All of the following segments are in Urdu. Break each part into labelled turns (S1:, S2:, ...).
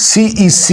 S1: CEC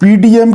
S1: PDM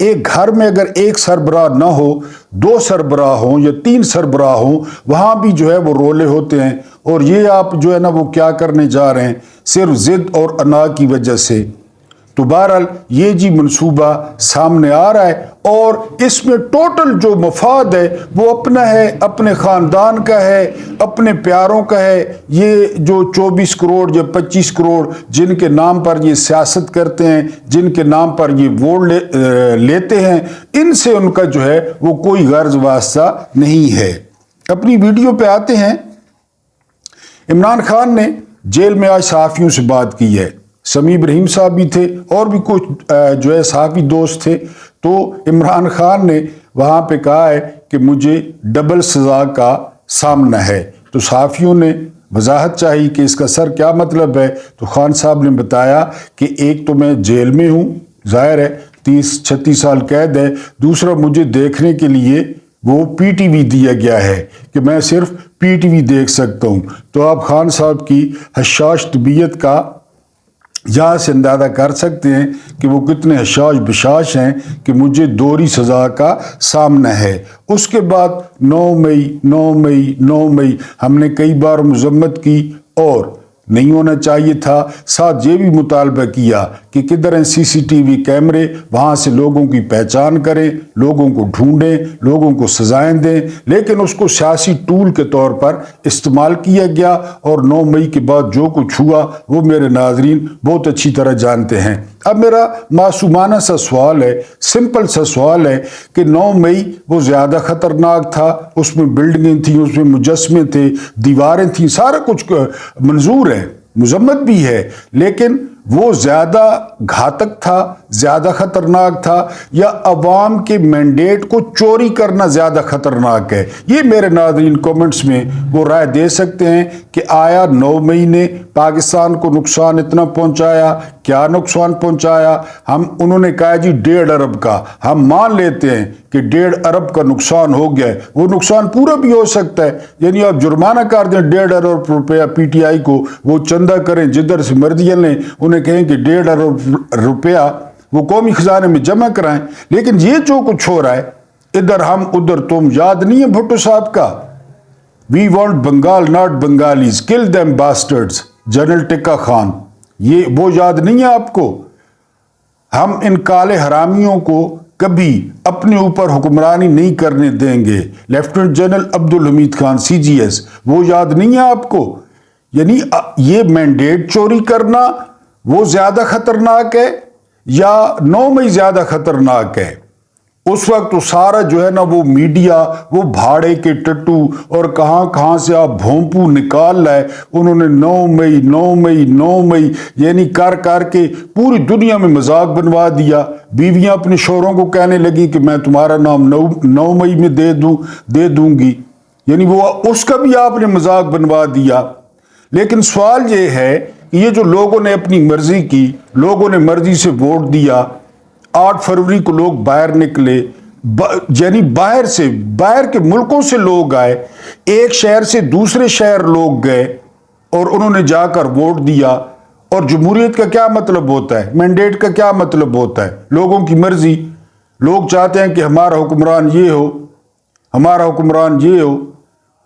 S1: ایک گھر میں اگر ایک سربراہ نہ ہو، دو سربراہ ہوں یا تین سربراہ ہوں، وہاں بھی جو ہے وہ رولے ہوتے ہیں، اور یہ آپ جو ہے نا وہ کیا کرنے جا رہے ہیں صرف ضد اور انا کی وجہ سے۔ تو بہرحال یہ جی منصوبہ سامنے آ رہا ہے، اور اس میں ٹوٹل جو مفاد ہے وہ اپنا ہے، اپنے خاندان کا ہے، اپنے پیاروں کا ہے۔ یہ جو 24 کروڑ یا 25 کروڑ جن کے نام پر یہ سیاست کرتے ہیں، جن کے نام پر یہ ووٹ لیتے ہیں، ان سے ان کا جو ہے وہ کوئی غرض واسطہ نہیں ہے۔ اپنی ویڈیو پہ آتے ہیں۔ عمران خان نے جیل میں آج صحافیوں سے بات کی ہے، سمیع ابراہیم صاحب بھی تھے اور بھی کچھ جو ہے صحافی دوست تھے۔ تو عمران خان نے وہاں پہ کہا ہے کہ مجھے ڈبل سزا کا سامنا ہے۔ تو صحافیوں نے وضاحت چاہی کہ اس کا سر کیا مطلب ہے۔ تو خان صاحب نے بتایا کہ ایک تو میں جیل میں ہوں، ظاہر ہے 30-36 سال قید ہے، دوسرا مجھے دیکھنے کے لیے وہ پی ٹی وی دیا گیا ہے کہ میں صرف پی ٹی وی دیکھ سکتا ہوں۔ تو آپ خان صاحب کی حشاش طبیعت کا یہاں سے اندازہ کر سکتے ہیں کہ وہ کتنے حشاش بشاش ہیں کہ مجھے دوہری سزا کا سامنا ہے۔ اس کے بعد 9 مئی ہم نے کئی بار مذمت کی اور نہیں ہونا چاہیے تھا، ساتھ یہ بھی مطالبہ کیا کہ کدھر ہیں سی سی ٹی وی کیمرے، وہاں سے لوگوں کی پہچان کریں، لوگوں کو ڈھونڈیں، لوگوں کو سزائیں دیں، لیکن اس کو سیاسی ٹول کے طور پر استعمال کیا گیا، اور 9 مئی کے بعد جو کچھ ہوا وہ میرے ناظرین بہت اچھی طرح جانتے ہیں۔ اب میرا معصومانہ سا سوال ہے، سمپل سا سوال ہے کہ 9 مئی وہ زیادہ خطرناک تھا، اس میں بلڈنگیں تھیں، اس میں مجسمے تھے، دیواریں تھیں، سارا کچھ منظور ہے، مذمت بھی ہے، لیکن وہ زیادہ گھاتک تھا، زیادہ خطرناک تھا، یا عوام کے مینڈیٹ کو چوری کرنا زیادہ خطرناک ہے؟ یہ میرے ناظرین کومنٹس میں وہ رائے دے سکتے ہیں کہ آیا 9 مئی نے پاکستان کو نقصان اتنا پہنچایا؟ کیا نقصان پہنچایا؟ انہوں نے کہا جی 1.5 ارب کا، ہم مان لیتے ہیں کہ 1.5 ارب کا نقصان ہو گیا ہے، وہ نقصان پورا بھی ہو سکتا ہے، یعنی آپ جرمانہ کر دیں 1.5 ارب روپیہ پی ٹی آئی کو، وہ چندہ کریں جدھر سے مرضی لیں، انہیں کہیں کہ 1.5 ارب روپیہ وہ قومی خزانے میں جمع کرائیں۔ لیکن یہ جو کچھ ہو رہا ہے، ادھر ہم ادھر تم، یاد نہیں ہے بھٹو صاحب کا وی وانٹ بنگال ناٹ بنگالیز کل دیم باسٹرڈز، جنرل ٹکا خان، یہ وہ یاد نہیں ہے آپ کو؟ ہم ان کالے حرامیوں کو کبھی اپنے اوپر حکمرانی نہیں کرنے دیں گے، لیفٹیننٹ جنرل عبدالحمید خان سی جی ایس، وہ یاد نہیں ہے آپ کو؟ یعنی یہ مینڈیٹ چوری کرنا وہ زیادہ خطرناک ہے یا 9 مئی زیادہ خطرناک ہے؟ اس وقت تو سارا جو ہے نا وہ میڈیا، وہ بھاڑے کے ٹٹو اور کہاں سے آپ بھونپو نکال لائے، انہوں نے 9 مئی یعنی کر کے پوری دنیا میں مذاق بنوا دیا۔ بیویاں اپنے شوہروں کو کہنے لگی کہ میں تمہارا نام 9 مئی میں دے دوں گی، یعنی وہ اس کا بھی آپ نے مذاق بنوا دیا۔ لیکن سوال یہ ہے کہ یہ جو لوگوں نے اپنی مرضی کی، لوگوں نے مرضی سے ووٹ دیا، 8 فروری کو لوگ باہر نکلے، یعنی باہر کے ملکوں سے لوگ آئے، ایک شہر سے دوسرے شہر لوگ گئے اور انہوں نے جا کر ووٹ دیا۔ اور جمہوریت کا کیا مطلب ہوتا ہے؟ مینڈیٹ کا کیا مطلب ہوتا ہے؟ لوگوں کی مرضی۔ لوگ چاہتے ہیں کہ ہمارا حکمران یہ ہو، ہمارا حکمران یہ ہو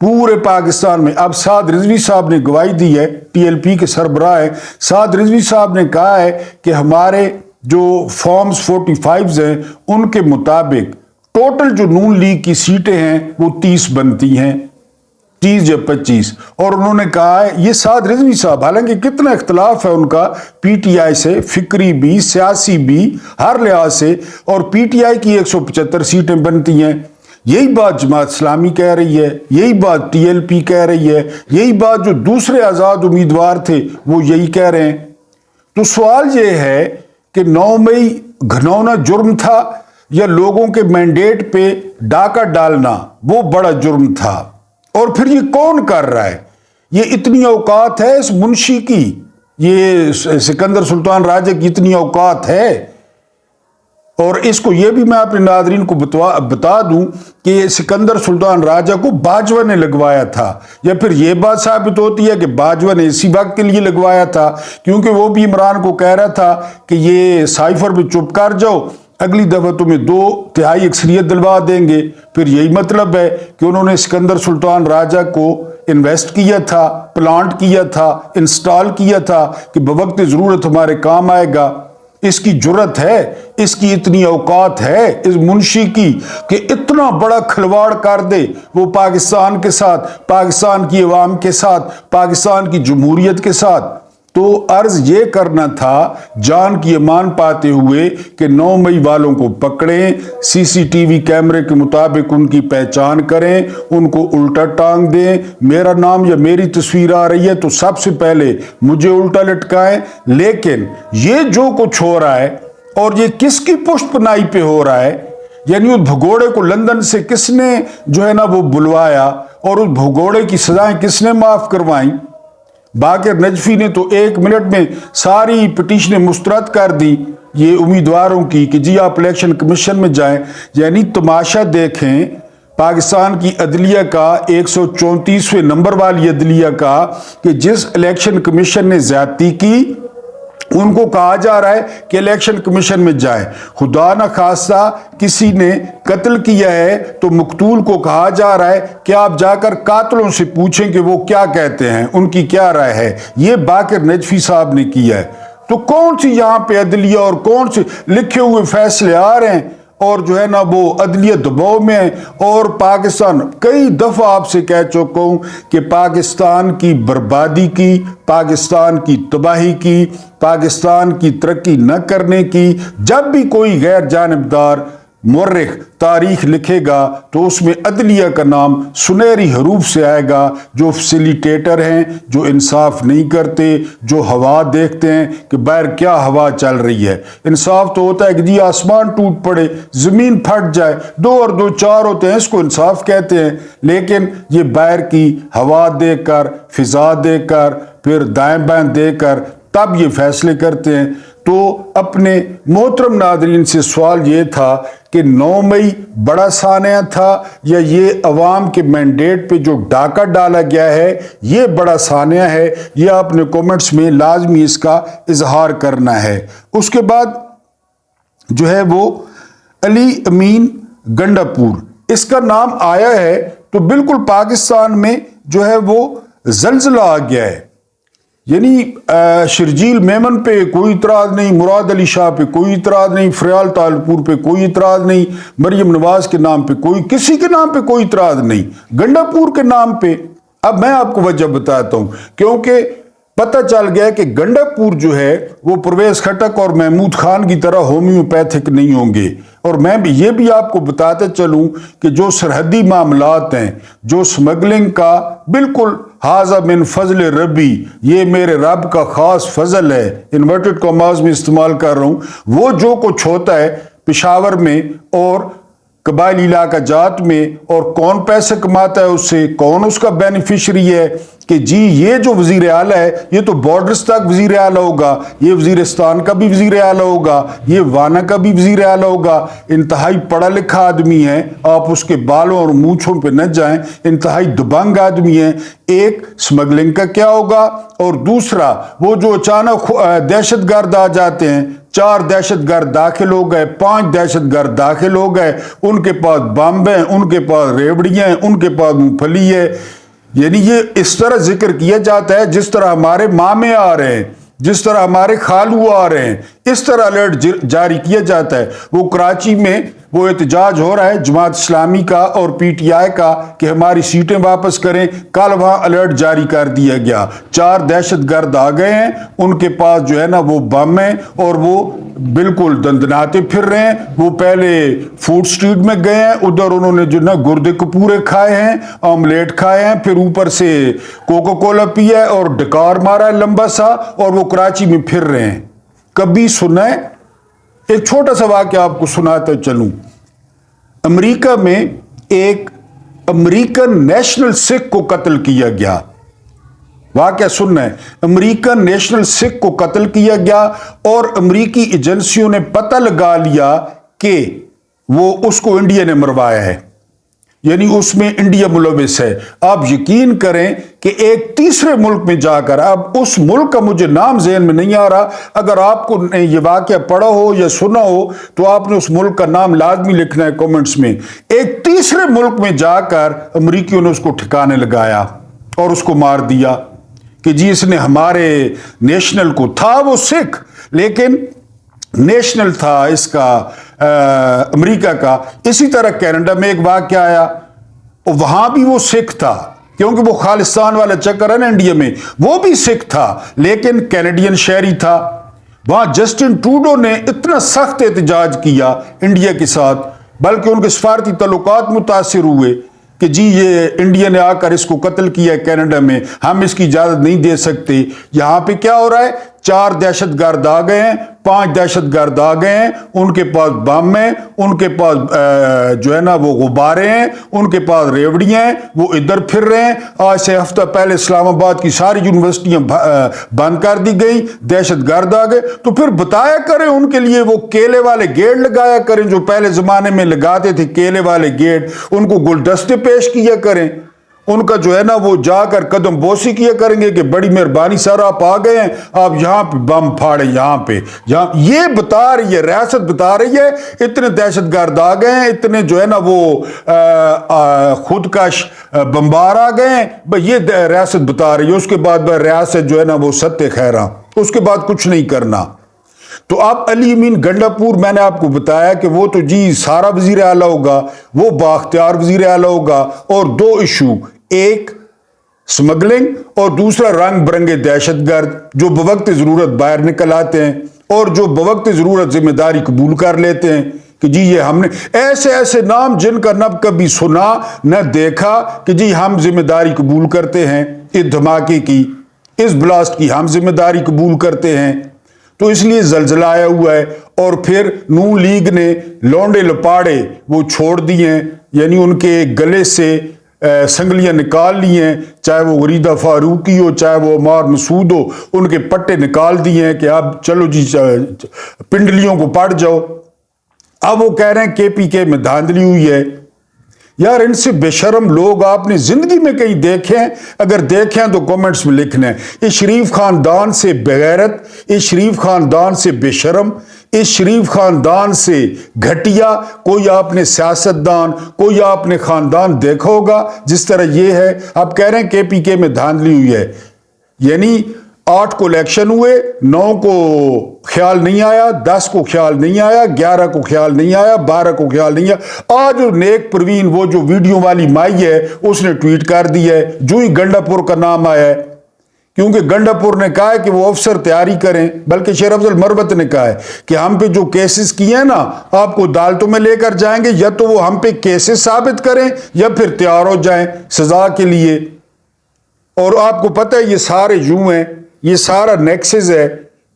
S1: پورے پاکستان میں۔ اب سعد رضوی صاحب نے گواہی دی ہے، ٹی ایل پی کے سربراہ ہیں، سعد رضوی صاحب نے کہا ہے کہ ہمارے جو فارمز 45 ہیں ان کے مطابق ٹوٹل جو نون لیگ کی سیٹیں ہیں وہ 30 بنتی ہیں، 30 یا 25۔ اور انہوں نے کہا ہے، یہ سعد رضوی صاحب، حالانکہ کتنا اختلاف ہے ان کا پی ٹی آئی سے، فکری بھی، سیاسی بھی، ہر لحاظ سے، اور پی ٹی آئی کی 175 سیٹیں بنتی ہیں۔ یہی بات جماعت اسلامی کہہ رہی ہے، یہی بات ٹی ایل پی کہہ رہی ہے، یہی بات جو دوسرے آزاد امیدوار تھے وہ یہی کہہ رہے ہیں۔ تو سوال یہ ہے کہ 9 مئی گھنونا جرم تھا یا لوگوں کے مینڈیٹ پہ ڈاکہ ڈالنا وہ بڑا جرم تھا؟ اور پھر یہ کون کر رہا ہے؟ یہ اتنی اوقات ہے اس منشی کی، یہ سکندر سلطان راجہ کی اتنی اوقات ہے؟ اور اس کو یہ بھی میں اپنے ناظرین کو بتا دوں کہ سکندر سلطان راجہ کو باجوہ نے لگوایا تھا، یا پھر یہ بات ثابت ہوتی ہے کہ باجوہ نے اسی وقت کے لیے لگوایا تھا، کیونکہ وہ بھی عمران کو کہہ رہا تھا کہ یہ سائفر پہ چپ کر جاؤ، اگلی دفعہ تمہیں 2/3 اکثریت دلوا دیں گے. پھر یہی مطلب ہے کہ انہوں نے سکندر سلطان راجہ کو انویسٹ کیا تھا، پلانٹ کیا تھا، انسٹال کیا تھا کہ بوقت ضرورت ہمارے کام آئے گا. اس کی جرت ہے، اس کی اتنی اوقات ہے اس منشی کی کہ اتنا بڑا کھلواڑ کر دے وہ پاکستان کے ساتھ، پاکستان کی عوام کے ساتھ، پاکستان کی جمہوریت کے ساتھ. تو عرض یہ کرنا تھا جان کی امان پاتے ہوئے کہ 9 مئی والوں کو پکڑیں، سی سی ٹی وی کیمرے کے مطابق ان کی پہچان کریں، ان کو الٹا ٹانگ دیں. میرا نام یا میری تصویر آ رہی ہے تو سب سے پہلے مجھے الٹا لٹکائیں. لیکن یہ جو کچھ ہو رہا ہے اور یہ کس کی پشت پناہی پہ ہو رہا ہے، یعنی اس بھگوڑے کو لندن سے کس نے جو ہے نا وہ بلوایا اور اس بھگوڑے کی سزائیں کس نے معاف کروائیں؟ باقر نجفی نے تو 1 منٹ میں ساری پٹیشنیں مسترد کر دی یہ امیدواروں کی کہ جی آپ الیکشن کمیشن میں جائیں. یعنی تماشا دیکھیں پاکستان کی عدلیہ کا 134ویں نمبر والی عدلیہ کا کہ جس الیکشن کمیشن نے زیادتی کی ان کو کہا جا رہا ہے کہ الیکشن کمیشن میں جائیں. خدا نہ خواستہ کسی نے قتل کیا ہے تو مقتول کو کہا جا رہا ہے کہ آپ جا کر قاتلوں سے پوچھیں کہ وہ کیا کہتے ہیں، ان کی کیا رائے ہے. یہ باقر نجفی صاحب نے کیا ہے. تو کون سی یہاں پہ عدلیہ اور کون سے لکھے ہوئے فیصلے آ رہے ہیں اور جو ہے نا وہ عدلیہ دباؤ میں ہے. اور پاکستان کئی دفعہ آپ سے کہہ چکا ہوں کہ پاکستان کی بربادی کی، پاکستان کی تباہی کی، پاکستان کی ترقی نہ کرنے کی جب بھی کوئی غیر جانبدار مورخ تاریخ لکھے گا تو اس میں عدلیہ کا نام سنہری حروف سے آئے گا. جو فیسیلیٹیٹر ہیں، جو انصاف نہیں کرتے، جو ہوا دیکھتے ہیں کہ باہر کیا ہوا چل رہی ہے. انصاف تو ہوتا ہے کہ جی آسمان ٹوٹ پڑے، زمین پھٹ جائے، 2 اور 2 4 ہوتے ہیں، اس کو انصاف کہتے ہیں. لیکن یہ باہر کی ہوا دیکھ کر، فضا دیکھ کر، پھر دائیں بائیں دیکھ کر تب یہ فیصلے کرتے ہیں. تو اپنے محترم ناظرین سے سوال یہ تھا کہ 9 مئی بڑا سانحہ تھا یا یہ عوام کے مینڈیٹ پہ جو ڈاکہ ڈالا گیا ہے یہ بڑا سانحہ ہے. یہ آپ نے کومنٹس میں لازمی اس کا اظہار کرنا ہے. اس کے بعد جو ہے وہ علی امین گنڈاپور، اس کا نام آیا ہے تو بالکل پاکستان میں جو ہے وہ زلزلہ آ گیا ہے. یعنی شرجیل میمن پہ کوئی اعتراض نہیں، مراد علی شاہ پہ کوئی اعتراض نہیں، فریال طالپور پہ کوئی اعتراض نہیں، مریم نواز کے نام پہ کسی کے نام پہ کوئی اعتراض نہیں، گنڈاپور کے نام پہ. اب میں آپ کو وجہ بتاتا ہوں کیونکہ پتہ چل گیا کہ گنڈاپور جو ہے وہ پرویز خٹک اور محمود خان کی طرح ہومیوپیتھک نہیں ہوں گے. اور میں بھی یہ بھی آپ کو بتاتے چلوں کہ جو سرحدی معاملات ہیں، جو سمگلنگ کا، بالکل ھذا من فضل ربی، یہ میرے رب کا خاص فضل ہے، انورٹڈ کاماز میں استعمال کر رہا ہوں. وہ جو کچھ ہوتا ہے پشاور میں اور قبائلی علاقہ جات میں اور کون پیسے کماتا ہے اس سے، کون اس کا بینیفیشری ہے کہ جی یہ جو وزیر اعلیٰ ہے یہ تو بارڈرز تک وزیر اعلیٰ ہوگا، یہ وزیرستان کا بھی وزیر اعلیٰ ہوگا، یہ وانا کا بھی وزیر اعلیٰ ہوگا. انتہائی پڑھا لکھا آدمی ہے، آپ اس کے بالوں اور مونچھوں پہ نہ جائیں، انتہائی دبنگ آدمی ہے. ایک سمگلنگ کا کیا ہوگا اور دوسرا وہ جو اچانک دہشت گرد آ جاتے ہیں، 4 دہشت گرد داخل ہو گئے، 5 دہشت گرد داخل ہو گئے، ان کے پاس بم ہیں، ان کے پاس ریوڑیاں ہیں، ان کے پاس مونگ پھلی ہے. یعنی یہ اس طرح ذکر کیا جاتا ہے جس طرح ہمارے مامے آ رہے ہیں، جس طرح ہمارے خالو آ رہے ہیں، اس طرح الرٹ جاری کیا جاتا ہے. وہ کراچی میں وہ احتجاج ہو رہا ہے جماعت اسلامی کا اور پی ٹی آئی کا کہ ہماری سیٹیں واپس کریں. کل وہاں الرٹ جاری کر دیا گیا، 4 دہشت گرد آ گئے ہیں، ان کے پاس جو ہے نا وہ بم ہیں اور وہ بالکل دندناتے پھر رہے ہیں. وہ پہلے فوڈ سٹریٹ میں گئے ہیں، ادھر انہوں نے جو نا گردے کپورے کھائے ہیں، آملیٹ کھائے ہیں، پھر اوپر سے کوکا کولا پیا ہے اور ڈکار مارا ہے لمبا سا، اور وہ کراچی میں پھر رہے ہیں. کبھی سنا ہے؟ ایک چھوٹا سا واقعہ آپ کو سناتا چلوں. امریکہ میں ایک امریکن نیشنل سکھ کو قتل کیا گیا. واقعہ سننا ہے، امریکن نیشنل سکھ کو قتل کیا گیا اور امریکی ایجنسیوں نے پتہ لگا لیا کہ وہ اس کو انڈیا نے مروایا ہے. یعنی اس میں انڈیا ملوث ہے۔ آپ یقین کریں کہ ایک تیسرے ملک میں جا کر، اب اس ملک کا مجھے نام ذہن میں نہیں آ رہا، اگر آپ کو یہ واقعہ پڑھا ہو یا سنا ہو تو آپ نے اس ملک کا نام لازمی لکھنا ہے کامنٹس میں۔ ایک تیسرے ملک میں جا کر امریکیوں نے اس کو ٹھکانے لگایا اور اس کو مار دیا کہ جی اس نے ہمارے نیشنل کو، تھا وہ سکھ لیکن نیشنل تھا اس کا امریکہ کا۔ اسی طرح کینیڈا میں ایک واقعہ آیا، وہاں بھی وہ سکھ تھا، کیونکہ وہ خالصتان والا چکر ہے نا انڈیا میں، وہ بھی سکھ تھا لیکن کینیڈین شہری تھا۔ وہاں جسٹن ٹروڈو نے اتنا سخت احتجاج کیا انڈیا کے ساتھ، بلکہ ان کے سفارتی تعلقات متاثر ہوئے کہ جی یہ انڈیا نے آ کر اس کو قتل کیا کینیڈا میں، ہم اس کی اجازت نہیں دے سکتے۔ یہاں پہ کیا ہو رہا ہے، 4 دہشت گرد آ گئے ہیں، 5 دہشت گرد آ گئے ہیں، ان کے پاس بم ہیں، ان کے پاس جو ہے نا وہ غبارے ہیں، ان کے پاس ریوڑیاں ہیں، وہ ادھر پھر رہے ہیں۔ آج سے ہفتہ پہلے اسلام آباد کی ساری یونیورسٹیاں بند کر دی گئیں، دہشت گرد آ گئے، تو پھر بتایا کریں ان کے لیے وہ کیلے والے گیٹ لگایا کریں جو پہلے زمانے میں لگاتے تھے، کیلے والے گیٹ، ان کو گلدستے پیش کیا کریں، ان کا جو ہے نا وہ جا کر قدم بوسی کیا کریں گے کہ بڑی مہربانی سر آپ آ گئے ہیں، آپ یہاں پہ بم پھاڑے، یہاں پہ یہ بتا رہی ہے ریاست، بتا رہی ہے اتنے دہشت گرد آ گئے ہیں، اتنے جو ہے نا وہ خودکش بمبار آ گئے ہیں، یہ ریاست بتا رہی ہے۔ اس کے بعد ریاست جو ہے نا وہ ستہ خیراں، اس کے بعد کچھ نہیں کرنا۔ تو اب علی امین گنڈا پور، میں نے آپ کو بتایا کہ وہ تو جی سارا وزیر اعلیٰ ہوگا، وہ بااختیار وزیر اعلیٰ ہوگا، اور 2 ایشو، ایک سمگلنگ اور دوسرا رنگ برنگے دہشت گرد جو بوقت ضرورت باہر نکل آتے ہیں اور جو بوقت ضرورت ذمہ داری قبول کر لیتے ہیں کہ جی یہ ہم نے ایسے ایسے نام جن کا نہ کبھی سنا نہ دیکھا کہ جی ہم ذمہ داری قبول کرتے ہیں، اس دھماکے کی، اس بلاسٹ کی ہم ذمہ داری قبول کرتے ہیں۔ تو اس لیے زلزلہ آیا ہوا ہے، اور پھر نون لیگ نے لونڈے لپاڑے وہ چھوڑ دیے ہیں، یعنی ان کے گلے سے سنگلیاں نکال لی ہیں، چاہے وہ غریدہ فاروقی ہو، چاہے وہ عمار مسعود ہو، ان کے پٹے نکال دیے ہیں کہ اب چلو جی پنڈلیوں کو پڑ جاؤ۔ اب وہ کہہ رہے ہیں کے پی کے میں دھاندلی ہوئی ہے۔ یار ان سے بے شرم لوگ آپ نے زندگی میں کہیں دیکھیں؟ اگر دیکھیں تو کامنٹس میں لکھنا ہے۔ اس شریف خاندان سے بغیرت، اس شریف خاندان سے بے شرم، اس شریف خاندان سے گھٹیا کوئی آپ نے سیاستدان، کوئی آپ نے خاندان دیکھا ہوگا جس طرح یہ ہے؟ آپ کہہ رہے ہیں کے پی کے میں دھاندلی ہوئی ہے، یعنی 8 کو الیکشن ہوئے، 9 کو خیال نہیں آیا، 10 کو خیال نہیں آیا، 11 کو خیال نہیں آیا، 12 کو خیال نہیں آیا۔ آج نیک پروین وہ جو ویڈیو والی مائی ہے اس نے ٹویٹ کر دی ہے جو ہی گنڈا پور کا نام آیا ہے، کیونکہ گنڈا پور نے کہا ہے کہ وہ افسر تیاری کریں، بلکہ شیر افضل مربت نے کہا ہے کہ ہم پہ جو کیسز کیے ہیں نا آپ کو عدالتوں میں لے کر جائیں گے، یا تو وہ ہم پہ کیسز ثابت کریں یا پھر تیار ہو جائیں سزا کے لیے۔ اور آپ کو پتہ ہے یہ سارے یوں ہیں، یہ سارا نیکسز ہے،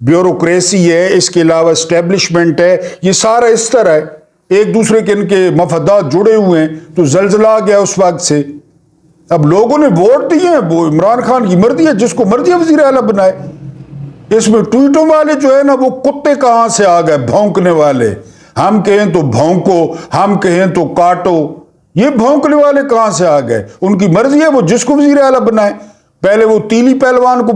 S1: بیوروکریسی ہے، اس کے علاوہ اسٹیبلشمنٹ ہے، یہ سارا اس طرح ہے، ایک دوسرے کے ان کے مفادات جڑے ہوئے ہیں۔ تو زلزلہ آ گیا اس وقت سے، اب لوگوں نے ووٹ دیے ہیں، وہ عمران خان کی مرضی ہے، جس کو مرضی ہے وزیر اعلیٰ بنائے۔ اس میں ٹویٹوں والے جو ہے نا وہ کتے کہاں سے آ گئے، بھونکنے والے، ہم کہیں تو بھونکو، ہم کہیں تو کاٹو، یہ بھونکنے والے کہاں سے آ گئے؟ ان کی مرضی ہے، وہ جس کو وزیر اعلیٰ بنائے۔ پہلے وہ تیلی پہلوان کو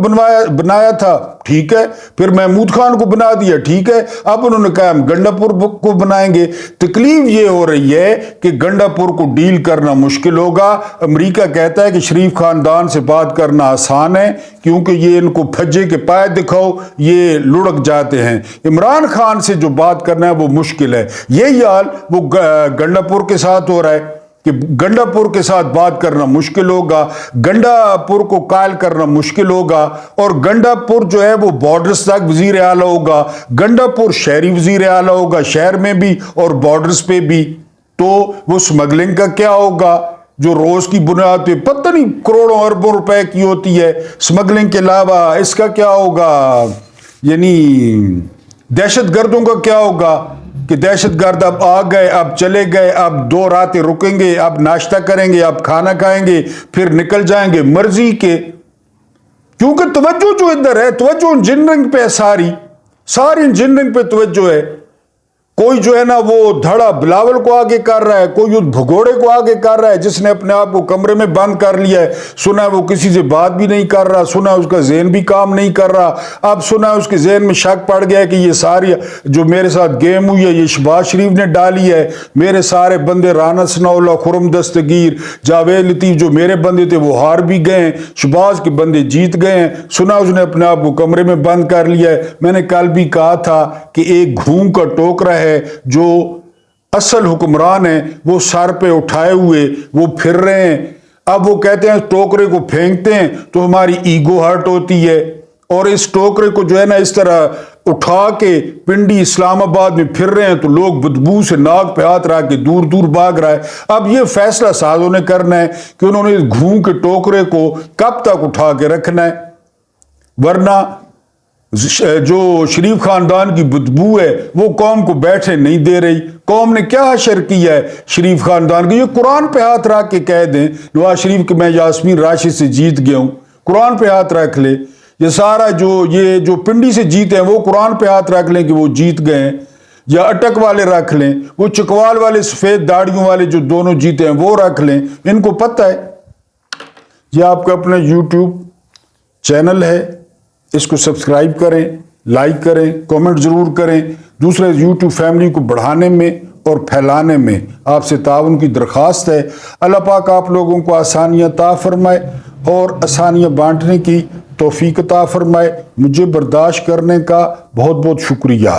S1: بنایا تھا، ٹھیک ہے، پھر محمود خان کو بنا دیا، ٹھیک ہے، اب انہوں نے کہا ہم گنڈا پور کو بنائیں گے۔ تکلیف یہ ہو رہی ہے کہ گنڈا پور کو ڈیل کرنا مشکل ہوگا۔ امریکہ کہتا ہے کہ شریف خاندان سے بات کرنا آسان ہے کیونکہ یہ ان کو پھجے کے پائے دکھاؤ یہ لڑک جاتے ہیں، عمران خان سے جو بات کرنا ہے وہ مشکل ہے۔ یہی حال وہ گنڈا پور کے ساتھ ہو رہا ہے کہ گنڈا پور کے ساتھ بات کرنا مشکل ہوگا، گنڈا پور کو قائل کرنا مشکل ہوگا، اور گنڈا پور جو ہے وہ بارڈرز تک وزیر اعلیٰ ہوگا، گنڈا پور شہری وزیر اعلیٰ ہوگا، شہر میں بھی اور بارڈرز پہ بھی۔ تو وہ سمگلنگ کا کیا ہوگا جو روز کی بنیاد پہ پتہ نہیں کروڑوں اربوں روپے کی ہوتی ہے، سمگلنگ کے علاوہ اس کا کیا ہوگا؟ یعنی دہشت گردوں کا کیا ہوگا کہ دہشت گرد اب آ گئے، اب چلے گئے، اب 2 راتیں رکیں گے، اب ناشتہ کریں گے، اب کھانا کھائیں گے، پھر نکل جائیں گے مرضی کے۔ کیونکہ توجہ جو ادھر ہے، توجہ انجینئرنگ پہ ہے، ساری انجینئرنگ پہ توجہ ہے۔ کوئی جو ہے نا وہ دھڑا بلاول کو آگے کر رہا ہے، کوئی اس بھگوڑے کو آگے کر رہا ہے جس نے اپنے آپ کو کمرے میں بند کر لیا ہے، سنا ہے وہ کسی سے بات بھی نہیں کر رہا، سنا ہے اس کا ذہن بھی کام نہیں کر رہا، اب سنا ہے اس کے ذہن میں شک پڑ گیا کہ یہ ساری جو میرے ساتھ گیم ہوئی ہے یہ شہباز شریف نے ڈالی ہے، میرے سارے بندے رانا ثناءاللہ، خرم دستگیر، جاوید لطیف جو میرے بندے تھے وہ ہار بھی گئے ہیں، شہباز کے بندے جیت گئے ہیں، سنا اس نے اپنے آپ کو کمرے میں بند کر لیا ہے۔ میں نے کل بھی کہا تھا کہ ایک گھوم کا ٹوکرا ہے، جو اصل حکمران ہیں وہ سر پہ اٹھائے ہوئے وہ پھر رہے ہیں، اب وہ کہتے ہیں ٹوکرے کو پھینکتے ہیں تو ہماری ایگو ہرٹ ہوتی ہے، اور اس ٹوکرے کو جو ہے نا اس طرح اٹھا کے پنڈی اسلام آباد میں پھر رہے ہیں تو لوگ بدبو سے ناک پہ ہاتھ رکھ کے دور دور بھاگ رہا ہے۔ اب یہ فیصلہ سازوں نے کرنا ہے کہ انہوں نے اس گھوم کے ٹوکرے کو کب تک اٹھا کے رکھنا ہے، ورنہ جو شریف خاندان کی بدبو ہے وہ قوم کو بیٹھے نہیں دے رہی۔ قوم نے کیا حشر کیا ہے شریف خاندان کے؟ یہ قرآن پہ ہاتھ رکھ کے کہہ دیں نواز شریف کہ میں یاسمین راشد سے جیت گیا ہوں، قرآن پہ ہاتھ رکھ لے، یہ سارا یہ جو پنڈی سے جیتے ہیں وہ قرآن پہ ہاتھ رکھ لیں کہ وہ جیت گئے ہیں، یا اٹک والے رکھ لیں، وہ چکوال والے سفید داڑیوں والے جو دونوں جیتے ہیں وہ رکھ لیں، ان کو پتہ ہے۔ یہ آپ کا اپنا یوٹیوب چینل ہے، اس کو سبسکرائب کریں، لائک کریں، کامنٹ ضرور کریں، دوسرے یوٹیوب فیملی کو بڑھانے میں اور پھیلانے میں آپ سے تعاون کی درخواست ہے۔ اللہ پاک آپ لوگوں کو آسانیاں عطا فرمائے اور آسانیاں بانٹنے کی توفیق عطا فرمائے۔ مجھے برداشت کرنے کا بہت بہت شکریہ۔